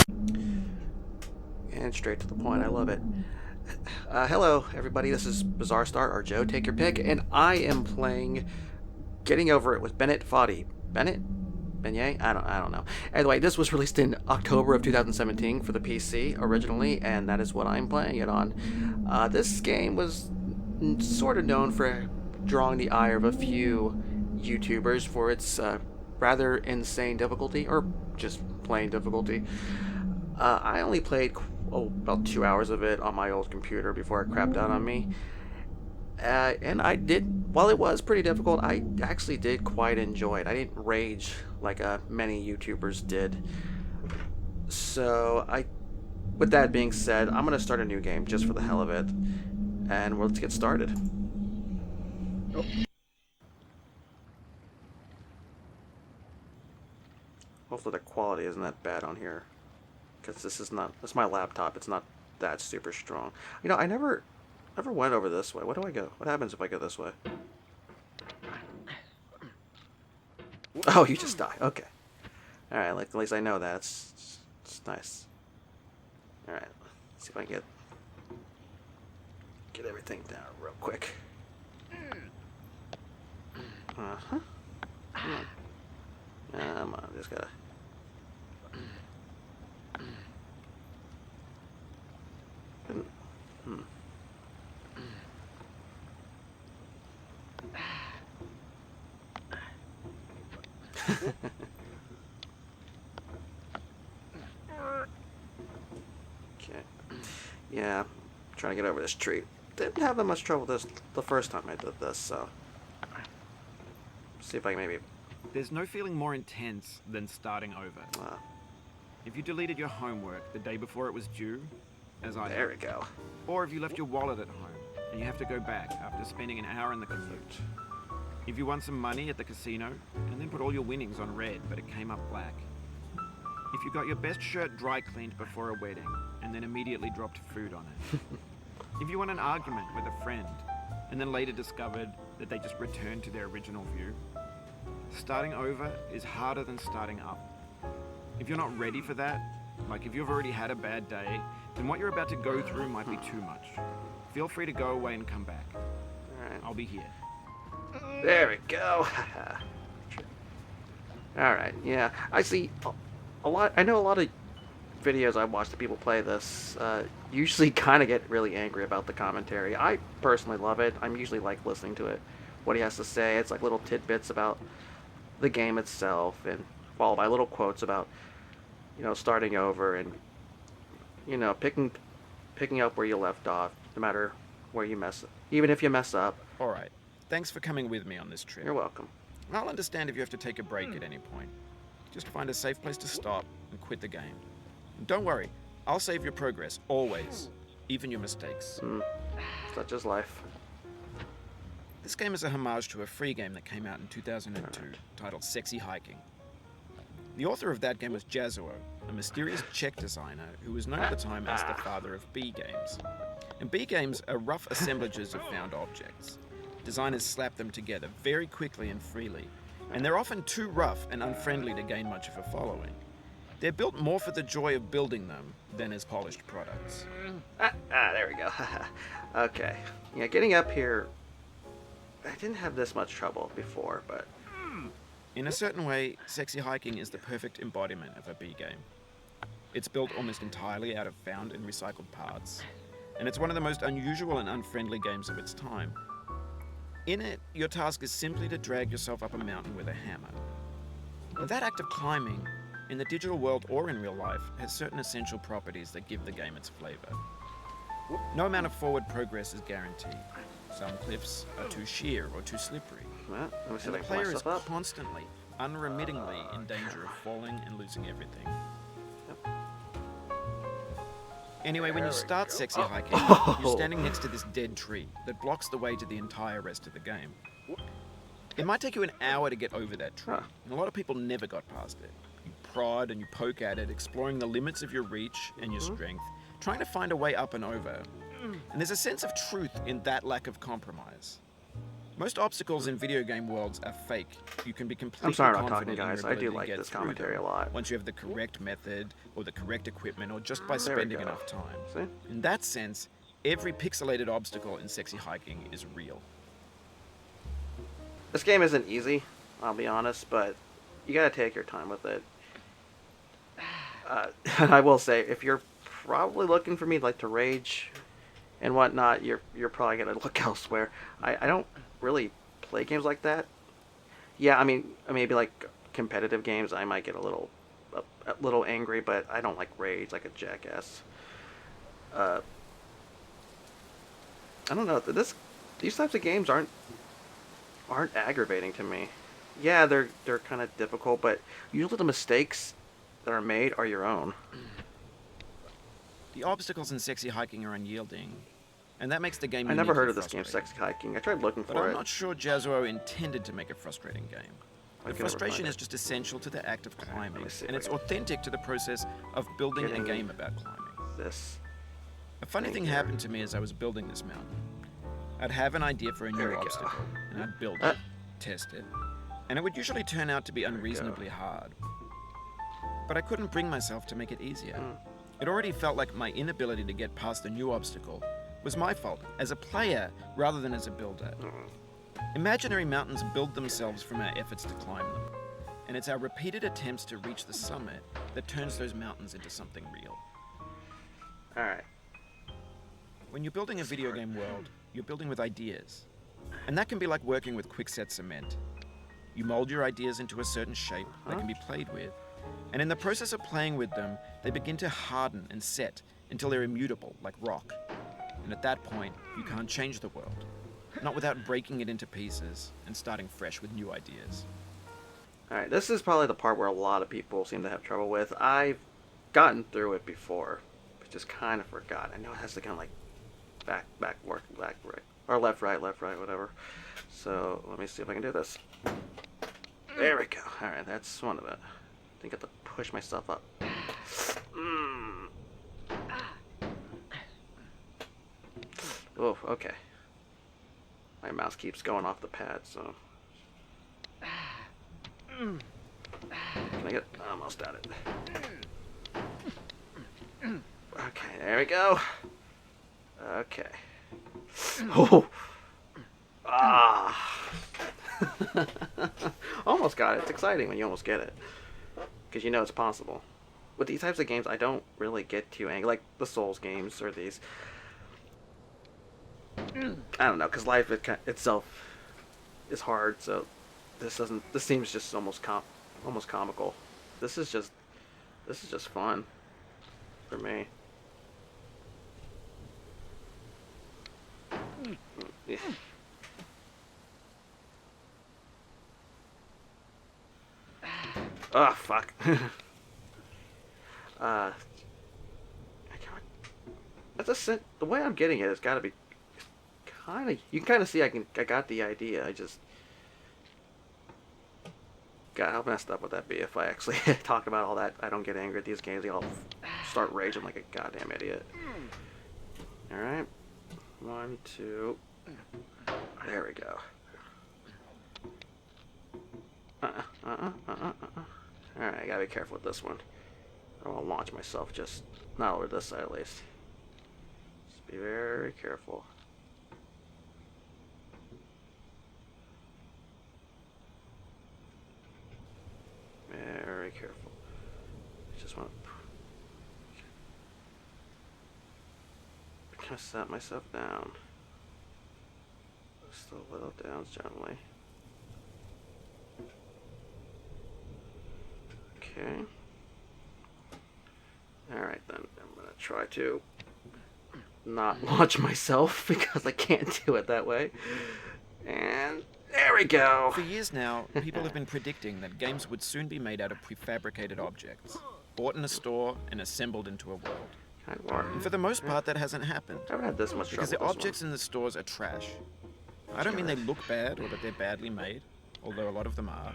And straight to the point. I love it. Hello, everybody. This is BizarreStar, or Joe, take your pick, and I am playing Getting Over It with Bennett Foddy. Bennett? Beignet? I don't know. Anyway, this was released in October of 2017 for the PC originally, and that is what I'm playing it on. This game was sort of known for drawing the ire of a few YouTubers for its rather insane difficulty, or just plain difficulty. I only played about 2 hours of it on my old computer before it crapped out on me. And I did, while it was pretty difficult, I actually did quite enjoy it. I didn't rage like many YouTubers did. So, with that being said, I'm going to start a new game just for the hell of it. And let's get started. Oh. Hopefully the quality isn't that bad on here. Because this is my laptop. It's not that super strong. You know, I never went over this way. Where do I go? What happens if I go this way? Oh, you just die. Okay. Alright, like, at least I know that. It's nice. Alright, let's see if I can get everything down real quick. Uh-huh. Come on, just gotta... Okay. Yeah, I'm trying to get over this tree. Didn't have that much trouble the first time I did this, so see if I can maybe... There's no feeling more intense than starting over. If you deleted your homework the day before it was due, as I There we go. Or if you left your wallet at home and you have to go back after spending an hour in the commute. If you won some money at the casino and then put all your winnings on red but it came up black. If you got your best shirt dry cleaned before a wedding and then immediately dropped food on it. If you won an argument with a friend and then later discovered that they just returned to their original view. Starting over is harder than starting up. If you're not ready for that, like if you've already had a bad day, then what you're about to go through might be too much. Feel free to go away and come back. Alright. I'll be here. There we go. Alright, yeah. I see a lot. I know a lot of videos I watch that people play this usually kind of get really angry about the commentary. I personally love it. I'm usually like listening to it, what he has to say. It's like little tidbits about the game itself, and followed by little quotes about, you know, starting over and, you know, picking up where you left off, no matter where you mess up, even if you mess up. All right. Thanks for coming with me on this trip. You're welcome. I'll understand if you have to take a break at any point. Just find a safe place to stop and quit the game. And don't worry, I'll save your progress, always, even your mistakes. Such is life. This game is a homage to a free game that came out in 2002, titled Sexy Hiking. The author of that game was Jazuo, a mysterious Czech designer who was known at the time as the father of B games. And B games are rough assemblages of found objects. Designers slap them together very quickly and freely, and they're often too rough and unfriendly to gain much of a following. They're built more for the joy of building them than as polished products. There we go. Okay. Yeah, getting up here, I didn't have this much trouble before, but... In a certain way, Sexy Hiking is the perfect embodiment of a B game. It's built almost entirely out of found and recycled parts, and it's one of the most unusual and unfriendly games of its time. In it, your task is simply to drag yourself up a mountain with a hammer. And that act of climbing, in the digital world or in real life, has certain essential properties that give the game its flavor. No amount of forward progress is guaranteed. Some cliffs are too sheer or too slippery. Well, let me see And the if I can pull player is myself up. constantly, unremittingly in danger of falling and losing everything. Anyway, when you start Sexy Hiking, you're standing next to this dead tree that blocks the way to the entire rest of the game. It might take you an hour to get over that tree, and a lot of people never got past it. You prod and you poke at it, exploring the limits of your reach and your strength, trying to find a way up and over. And there's a sense of truth in that lack of compromise. Most obstacles in video game worlds are fake. You can be completely I'm sorry I'm not confident talking, in your guys. I ability do to like get this through commentary them a lot. once you have the correct method or the correct equipment or just by There we spending go. enough time. See? In that sense, every pixelated obstacle in Sexy Hiking is real. This game isn't easy, I'll be honest, but you gotta take your time with it. I will say, if you're probably looking for me like to rage and whatnot, you're probably gonna look elsewhere. I don't really play games like that. Yeah, I mean maybe like competitive games, I might get a little angry, but I don't like rage like a jackass. Uh, I don't know. These types of games aren't aggravating to me. Yeah, they're kind of difficult, but usually the mistakes that are made are your own. The obstacles in Sexy Hiking are unyielding, and that makes the game I never heard uniquely of this game, frustrating. Sexy Hiking. I tried looking But for I'm it. not sure Jazzuo intended to make a frustrating game. I The can never frustration find is it. just essential to the act of climbing, me see if and I it's can- authentic to the process of building a Getting game about climbing. This. A funny Thank thing you. happened to me as I was building this mountain. I'd have an idea for a There new we go. obstacle, and I'd build Ah. it, test it, and it would usually turn out to be we go. unreasonably hard. But I couldn't bring myself to make it easier. Mm. It already felt like my inability to get past the new obstacle was my fault as a player rather than as a builder. Imaginary mountains build themselves from our efforts to climb them, and it's our repeated attempts to reach the summit that turns those mountains into something real. Alright. When you're building a video game world, you're building with ideas. And that can be like working with quickset cement. You mold your ideas into a certain shape that can be played with, and in the process of playing with them, they begin to harden and set until they're immutable, like rock. And at that point, you can't change the world. Not without breaking it into pieces and starting fresh with new ideas. Alright, this is probably the part where a lot of people seem to have trouble with. I've gotten through it before, but just kind of forgot. I know it has to kind of like back, right, or left, right, whatever. So let me see if I can do this. There we go. Alright, that's one of it. I think I have to push myself up. Oh, okay. My mouse keeps going off the pad, so. Can I get almost at it? Okay, there we go. Okay. Oh! Ah! Almost got it. It's exciting when you almost get it. Because you know it's possible. With these types of games, I don't really get too angry. Like the Souls games or these. I don't know, because life itself is hard, so this seems just almost comical. This is just fun for me. Yeah. Oh, fuck. I can't. The way I'm getting it has got to be kind of. You can kind of see I got the idea. I just. God, how messed up would that be if I actually talk about all that? I don't get angry at these games. I'll start raging like a goddamn idiot. Alright. 1, 2. There we go. Alright, I gotta be careful with this one. I don't want to launch myself, just not over this side at least. Just be very careful. Very careful. I just want to kind of set myself down. Just a little down gently. Okay. Alright then, I'm gonna try to not launch myself because I can't do it that way. And there we go. For years now, people have been predicting that games would soon be made out of prefabricated objects, bought in a store and assembled into a world. Kind of hard. And for the most part, that hasn't happened. I haven't had this much trouble Because the with this objects in the stores are trash. I don't mean they look bad or that they're badly made, although a lot of them are.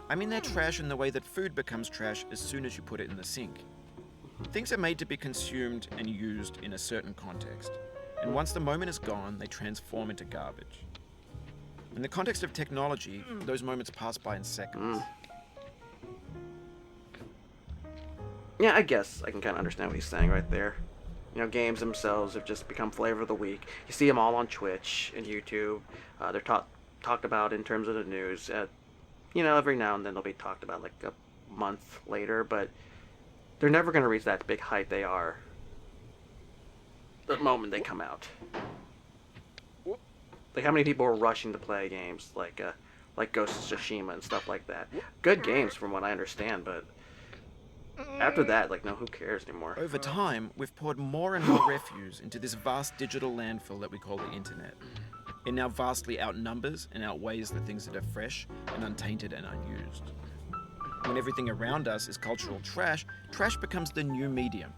I mean they're trash in the way that food becomes trash as soon as you put it in the sink. Things are made to be consumed and used in a certain context, and once the moment is gone, they transform into garbage. In the context of technology, those moments pass by in seconds. Yeah, I guess I can kind of understand what he's saying right there. You know, games themselves have just become flavor of the week. You see them all on Twitch and YouTube. They're talked about in terms of the news. You know, every now and then they'll be talked about like a month later, but they're never going to reach that big height they are the moment they come out. Like, how many people are rushing to play games like Ghost of Tsushima and stuff like that? Good games from what I understand, but after that, like, no, who cares anymore? Over time, we've poured more and more refuse into this vast digital landfill that we call the internet. It now vastly outnumbers and outweighs the things that are fresh and untainted and unused. When everything around us is cultural trash, trash becomes the new medium,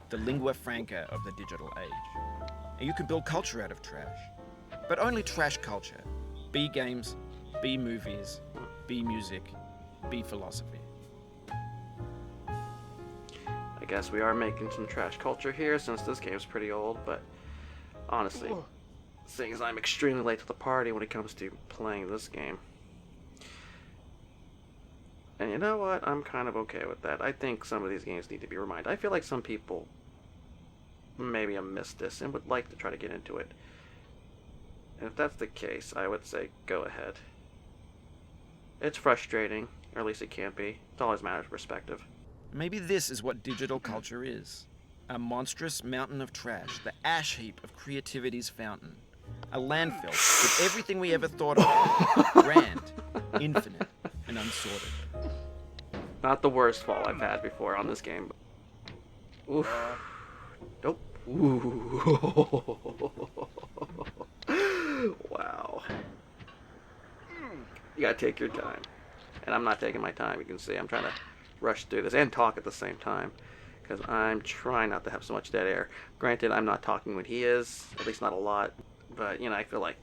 the lingua franca of the digital age. And you can build culture out of trash. But only trash culture. Be games, be movies, be music, be philosophy. I guess we are making some trash culture here since this game's pretty old, but honestly, seeing as I'm extremely late to the party when it comes to playing this game. And you know what? I'm kind of okay with that. I think some of these games need to be reminded. I feel like some people maybe have missed this and would like to try to get into it. And if that's the case, I would say go ahead. It's frustrating, or at least it can't be. It always matters of perspective. Maybe this is what digital culture is. A monstrous mountain of trash, the ash heap of creativity's fountain. A landfill with everything we ever thought of. Grand, infinite, and unsorted. Not the worst fall I've had before on this game. Oof. Nope. Ooh. Wow. You gotta take your time. And I'm not taking my time. You can see I'm trying to rush through this and talk at the same time, because I'm trying not to have so much dead air. Granted, I'm not talking when he is, at least not a lot, but you know, I feel like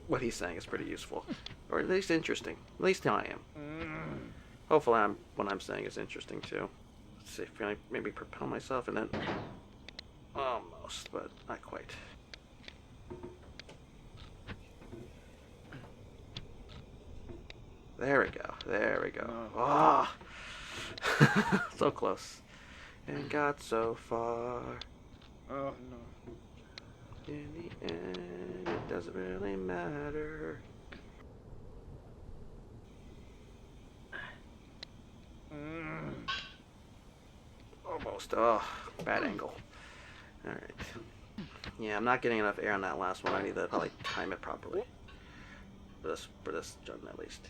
what he's saying is pretty useful, or at least interesting. At least I am. Hopefully what I'm saying is interesting too. Let's see if I maybe propel myself, and then almost, but not quite. There we go. There we go. Ah, so close, and got so far. Oh no. In the end, it doesn't really matter. Almost. Oh, bad angle. All right. Yeah, I'm not getting enough air on that last one. I need to probably time it properly. For this jump at least.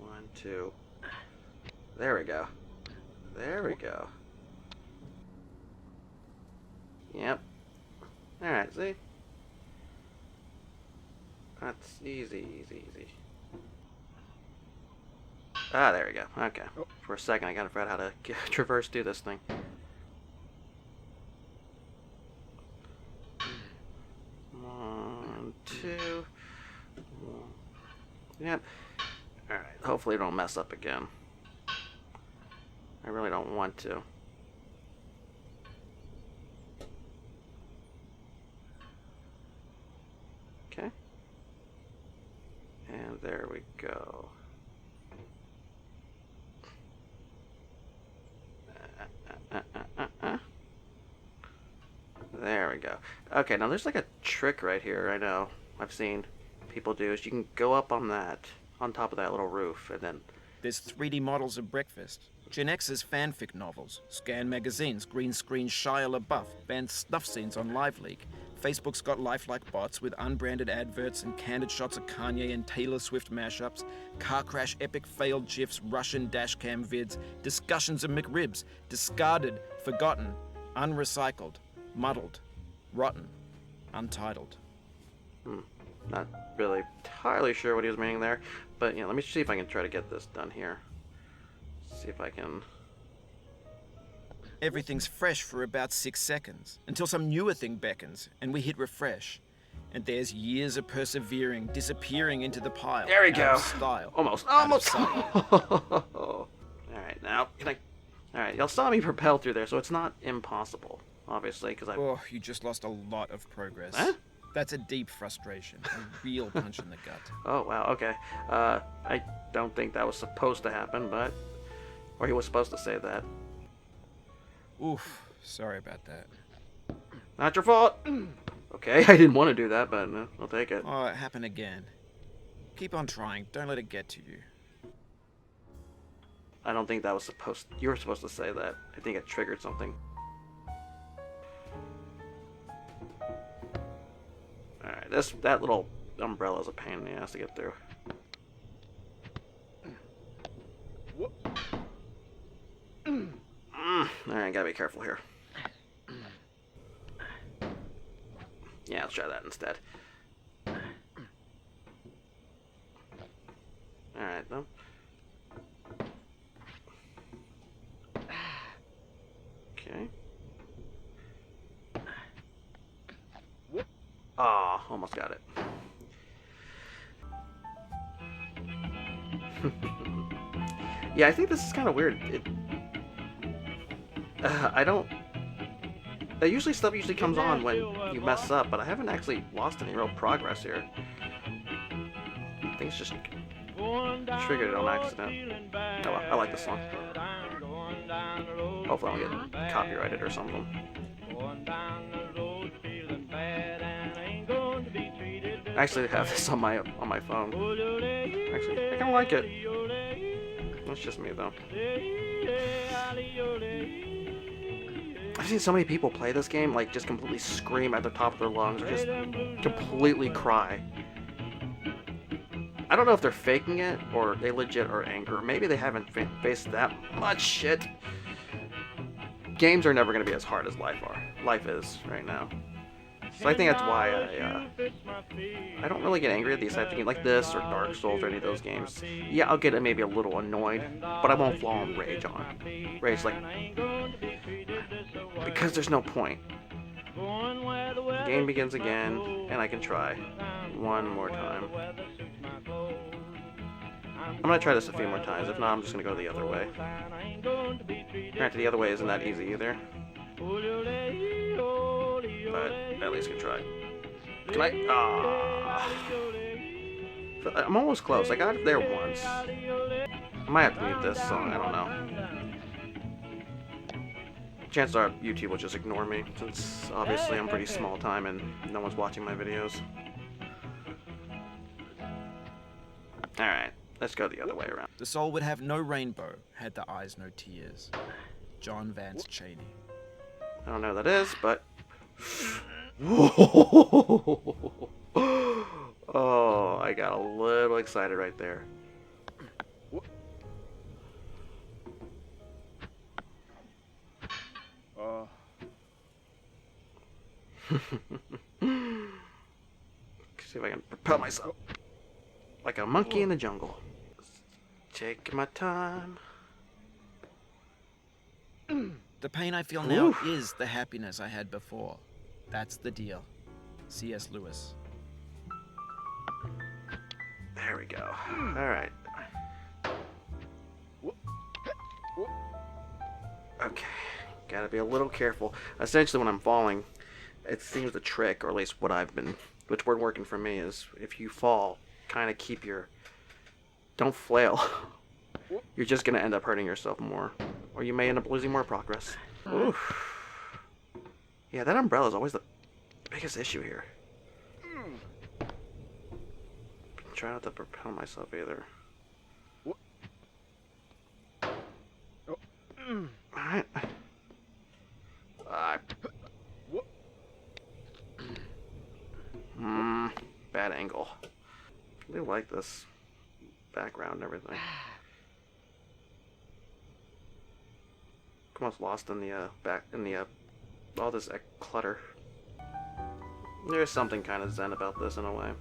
1, 2. There we go. There we go. Yep. Alright, see? That's easy, easy, easy. Ah, there we go. Okay. For a second, I gotta figure out how to traverse through this thing. 1, 2. Yep. Alright, hopefully it don't mess up again. I really don't want to. Okay. And there we go. There we go. Okay, now there's like a trick right here I know I've seen people do, is you can go up on that, on top of that little roof, and then... There's 3D models of breakfast, Gen X's fanfic novels, Scan magazines, green screen Shia LaBeouf, banned snuff scenes on LiveLeak. Facebook's got lifelike bots with unbranded adverts and candid shots of Kanye and Taylor Swift mashups, car crash epic failed GIFs, Russian dashcam vids, discussions of McRibs, discarded, forgotten, unrecycled, muddled, rotten, untitled. Not really entirely sure what he was meaning there, but you know, let me see if I can try to get this done here. See if I can... Everything's fresh for about 6 seconds, until some newer thing beckons, and we hit refresh. And there's years of persevering, disappearing into the pile. There we go. Out of style. Almost. Out of sight. Alright, now, can I... Alright, y'all saw me propel through there, so it's not impossible, obviously, because I... Oh, you just lost a lot of progress. Huh? That's a deep frustration, a real punch in the gut. Oh, wow, okay. I don't think that was supposed to happen, but... Or he was supposed to say that. Oof, sorry about that. Not your fault! Okay, I didn't want to do that, but I'll take it. Oh, it happened again. Keep on trying, don't let it get to you. I don't think that was supposed... You were supposed to say that. I think it triggered something. Alright, that little umbrella's a pain in the ass to get through. Alright, gotta be careful here. Yeah, let's try that instead. Alright, though. Okay. Ah, oh, almost got it. Yeah, I think this is kind of weird. I don't... Usually stuff usually comes on when you mess up, but I haven't actually lost any real progress here. Things just triggered it on accident. Oh well, I like this song. Hopefully I don't get copyrighted or something. I actually have this on my phone. Actually, I kind of like it. That's just me though. I've seen so many people play this game, like, just completely scream at the top of their lungs, or just completely cry. I don't know if they're faking it, or they legit are angry. Maybe they haven't faced that much shit. Games are never going to be as hard as life is right now. So I think that's why I don't really get angry at these types of games, like this, or Dark Souls, or any of those games. Yeah, I'll get maybe a little annoyed, but I won't fall on rage on it. Rage, like... Because there's no point. The game begins again, and I can try. One more time. I'm gonna try this a few more times. If not, I'm just gonna go the other way. Granted, the other way isn't that easy either. But at least I can try. Can I? Ah. I'm almost close. I got it there once. I might have to mute this song. I don't know. Chances are YouTube will just ignore me, since obviously I'm pretty small time and no one's watching my videos. Alright, let's go the other way around. The soul would have no rainbow, had the eyes no tears. John Vance Cheney. I don't know what that is, but... Oh, I got a little excited right there. See if I can propel myself like a monkey in the jungle. Taking my time. The pain I feel now is the happiness I had before. That's the deal. C.S. Lewis. There we go. Alright. Okay. Gotta be a little careful. Essentially, when I'm falling, it seems the trick, or at least which word working for me is, if you fall, kind of keep your... Don't flail. You're just gonna end up hurting yourself more. Or you may end up losing more progress. Oof. Yeah, that umbrella is always the biggest issue here. Try not to propel myself either. Alright. Bad angle. I do like this background and everything. Almost lost in the all this clutter. There's something kind of zen about this in a way.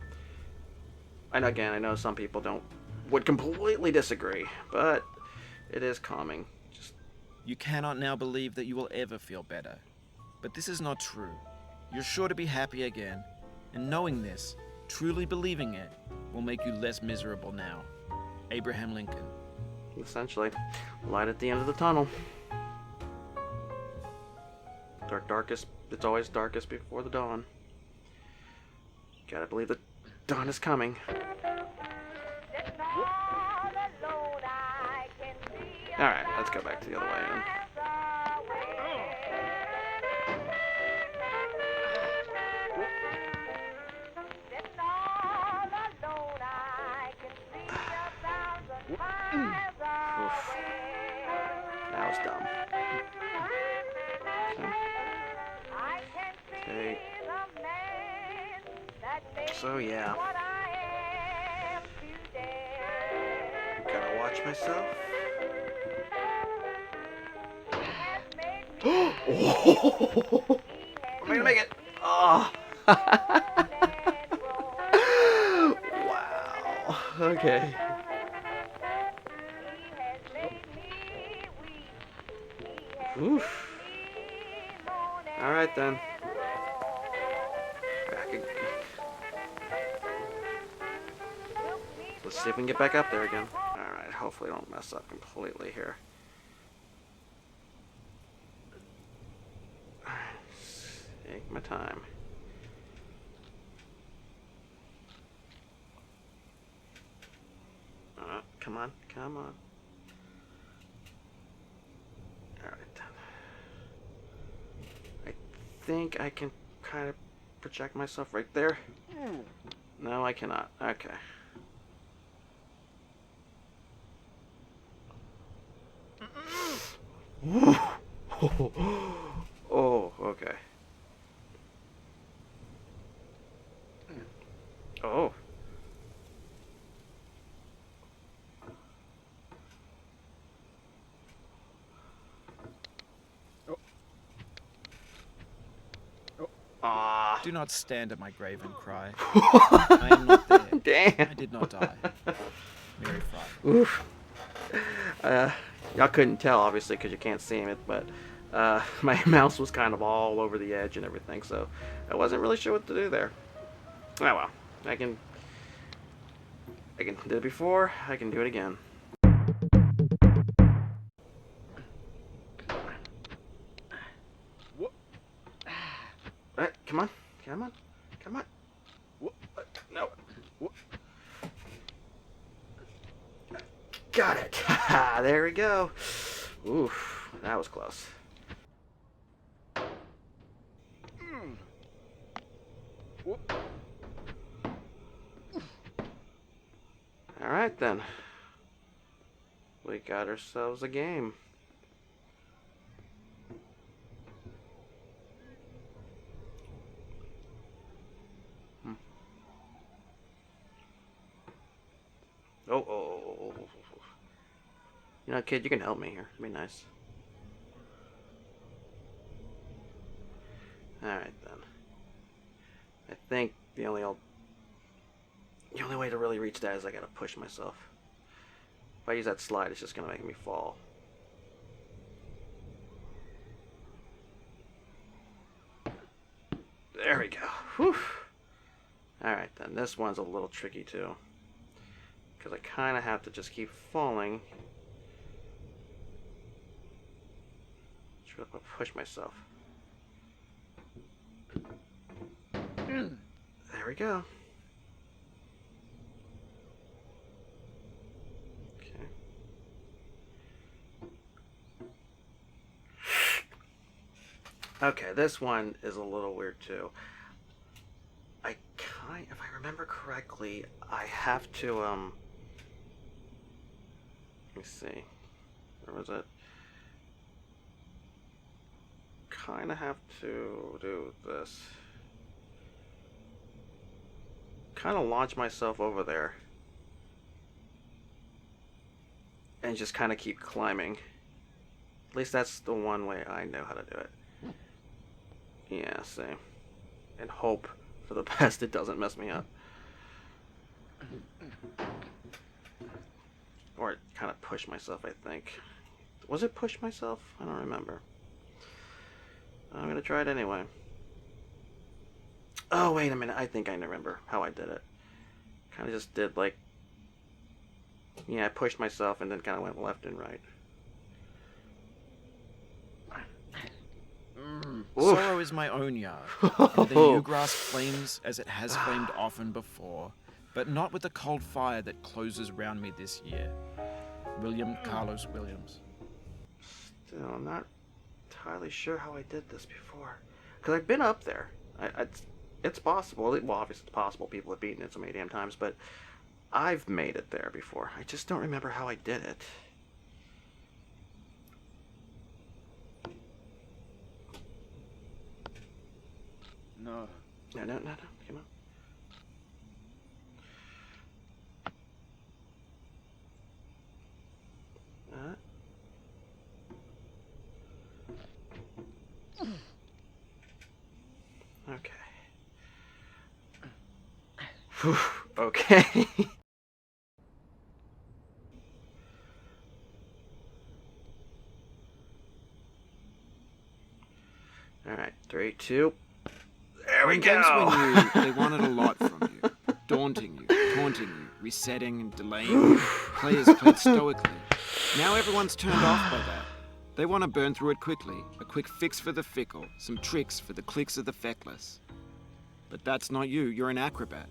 And again, I know some people would completely disagree, but it is calming. You cannot now believe that you will ever feel better. But this is not true. You're sure to be happy again, and knowing this, truly believing it, will make you less miserable now. Abraham Lincoln. Essentially, light at the end of the tunnel. It's always darkest before the dawn. Gotta believe the dawn is coming. Alright, let's go back to the other way in. Oof. That was dumb. Okay. So yeah. Gotta watch myself. Oh! I'm gonna make it! Oh! Wow. Okay. Oof. Alright then. Let's see if we can get back up there again. Alright, hopefully I don't mess up completely here. Take my time. Come on, come on. Alright then. I think I can kind of project myself right there. No, I cannot. Okay. Oh, okay. Oh. Ah. Do not stand at my grave and cry. I am not there. Damn. I did not die. Mary Fry. Oof. Y'all couldn't tell, obviously, because you can't see it, but my mouse was kind of all over the edge and everything, so I wasn't really sure what to do there. Oh well. I can do it before, I can do it again. What? Alright, come on. Come on. Come on. What? No. What? Got it. There we go. Oof, that was close. What? Alright then. We got ourselves a game. Oh. You know, kid, you can help me here. It'd be nice. Alright then. I think the only way to really reach that is I gotta push myself. If I use that slide, it's just gonna make me fall. There we go. Whew. Alright then, this one's a little tricky too. Because I kind of have to just keep falling. Try to push myself. There we go. Okay. Okay, this one is a little weird too. If I remember correctly, I have to, let me see. Where was it? Kind of have to do this. Kind of launch myself over there. And just kind of keep climbing. At least that's the one way I know how to do it. Yeah, see. And hope for the best it doesn't mess me up. Or kind of push myself, I think. Was it push myself? I don't remember. I'm gonna try it anyway. Oh, wait a minute. I think I remember how I did it. Kind of just did like... Yeah, I pushed myself and then kind of went left and right. Sorrow also is my own yard. And the new grass flames as it has flamed often before, but not with the cold fire that closes round me this year. William Carlos Williams. Still, I'm not entirely sure how I did this before. Because I've been up there. It's possible. Well, obviously it's possible. People have beaten it so many damn times, but I've made it there before. I just don't remember how I did it. No. No. Come on. Okay. Whew, okay. All right, 3, 2. There we When games go. were new, they wanted a lot from you. Daunting you, taunting you, resetting and delaying you. Players played stoically. Now everyone's turned off by that. They want to burn through it quickly. A quick fix for the fickle. Some tricks for the clicks of the feckless. But that's not you. You're an acrobat.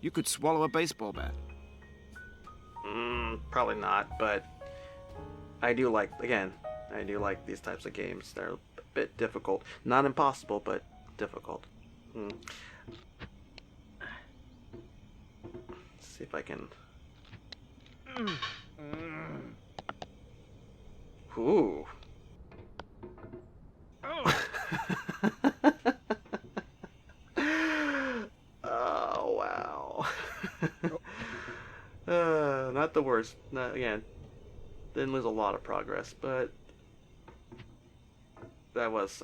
You could swallow a baseball bat. Probably not, but I do like these types of games. They're a bit difficult. Not impossible, but difficult. Let's see if I can... Ooh. Oh, wow. Not the worst. Again, didn't lose a lot of progress, but that was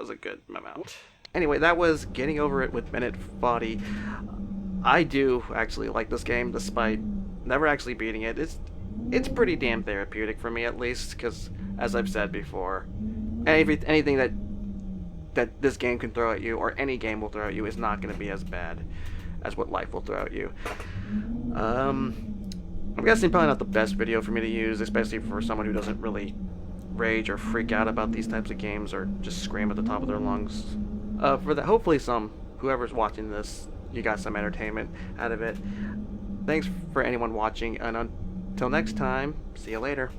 a good amount. Anyway, that was Getting Over It with Bennett Foddy. I do actually like this game, despite never actually beating it. It's pretty damn therapeutic for me, at least, because, as I've said before, anything that this game can throw at you, or any game will throw at you, is not going to be as bad as what life will throw at you. I'm guessing probably not the best video for me to use, especially for someone who doesn't really rage or freak out about these types of games, or just scream at the top of their lungs. Hopefully whoever's watching this, you got some entertainment out of it. Thanks for anyone watching, and until next time, see you later.